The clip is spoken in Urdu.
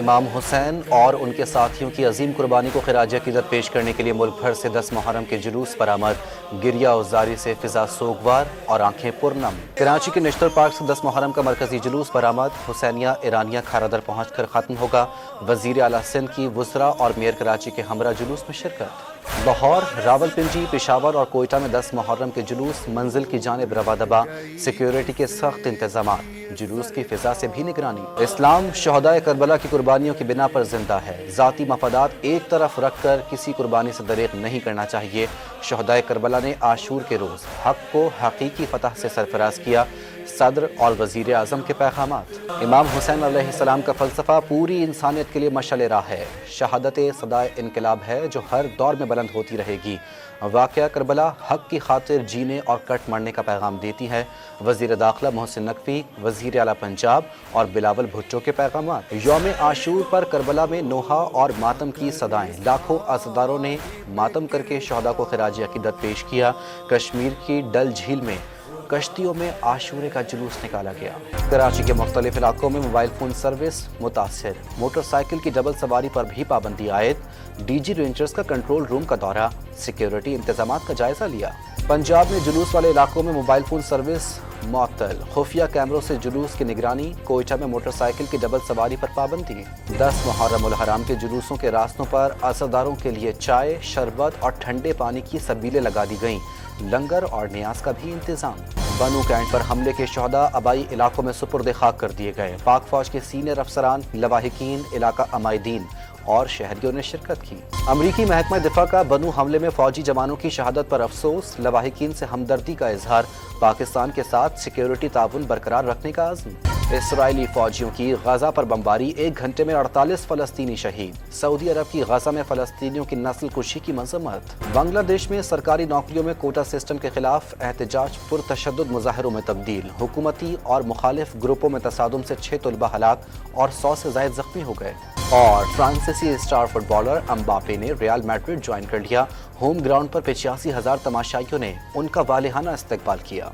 امام حسین اور ان کے ساتھیوں کی عظیم قربانی کو خراج عقیدت پیش کرنے کے لیے ملک بھر سے 10 محرم کے جلوس پر آمد۔ گریہ ازاری سے فضا سوگوار اور آنکھیں پرنم۔ کراچی کے نشتر پارک سے 10 محرم کا مرکزی جلوس پر آمد۔ حسینیہ ایرانیہ کھارا در پہنچ کر ختم ہوگا۔ وزیر اعلیٰ سندھ کی وزراء اور میئر کراچی کے ہمراہ جلوس میں شرکت۔ لاہور، راولپنڈی، پشاور اور کوئٹہ میں 10 محرم کے جلوس، منزل کی جانب رواں دبا، سیکیورٹی کے سخت انتظامات، جلوس کی فضا سے بھی نگرانی۔ اسلام شہدائے کربلا کی قربانیوں کی بنا پر زندہ ہے، ذاتی مفادات ایک طرف رکھ کر کسی قربانی سے دریغ نہیں کرنا چاہیے۔ شہدائے کربلا نے عاشور کے روز حق کو حقیقی فتح سے سرفراز کیا۔ صدر اور وزیر اعظم کے پیغامات۔ امام حسین علیہ السلام کا فلسفہ پوری انسانیت کے لیے مشعل راہ ہے۔ شہادت صدائے انقلاب ہے جو ہر دور میں بلند ہوتی رہے گی۔ واقعہ کربلا حق کی خاطر جینے اور کٹ مرنے کا پیغام دیتی ہے۔ وزیر داخلہ محسن نقوی، وزیر اعلیٰ پنجاب اور بلاول بھٹو کے پیغامات۔ یوم عاشور پر کربلا میں نوحہ اور ماتم کی صدائیں، لاکھوں عزاداروں نے ماتم کر کے شہداء کو خراج عقیدت پیش کیا۔ کشمیر کی ڈل جھیل میں کشتیوں میں عاشورے کا جلوس نکالا گیا۔ کراچی کے مختلف علاقوں میں موبائل فون سروس متاثر، موٹر سائیکل کی ڈبل سواری پر بھی پابندی عائد۔ ڈی جی رینجرز کا کنٹرول روم کا دورہ، سیکیورٹی انتظامات کا جائزہ لیا۔ پنجاب میں جلوس والے علاقوں میں موبائل فون سروس معطل، خفیہ کیمروں سے جلوس کی نگرانی۔ کوئٹہ میں موٹر سائیکل کی ڈبل سواری پر پابندی۔ 10 محرم الحرام کے جلوسوں کے راستوں پر عزاداروں کے لیے چائے، شربت اور ٹھنڈے پانی کی سبیلیں لگا دی گئیں۔ لنگر اور نیاز کا بھی انتظام۔ بنو کینٹ پر حملے کے شہداء آبائی علاقوں میں سپرد خاک کر دیے گئے۔ پاک فوج کے سینئر افسران، لواحقین، علاقہ عمائدین اور شہریوں نے شرکت کی۔ امریکی محکمہ دفاع کا بنو حملے میں فوجی جوانوں کی شہادت پر افسوس، لواحقین سے ہمدردی کا اظہار، پاکستان کے ساتھ سیکیورٹی تعاون برقرار رکھنے کا عزم۔ اسرائیلی فوجیوں کی غزہ پر بمباری، 1 گھنٹے میں 48 فلسطینی شہید۔ سعودی عرب کی غزہ میں فلسطینیوں کی نسل کشی کی مذمت۔ بنگلہ دیش میں سرکاری نوکریوں میں کوٹا سسٹم کے خلاف احتجاج پرتشدد مظاہروں میں تبدیل، حکومتی اور مخالف گروپوں میں تصادم سے 6 طلبہ ہلاک اور 100 سے زائد زخمی ہو گئے۔ اور فرانسیسی اسٹار فٹ بالر امباپے نے ریال میڈرڈ جوائن کر لیا۔ ہوم گراؤنڈ پر 85,000 تماشائیوں نے ان کا والہانہ استقبال کیا۔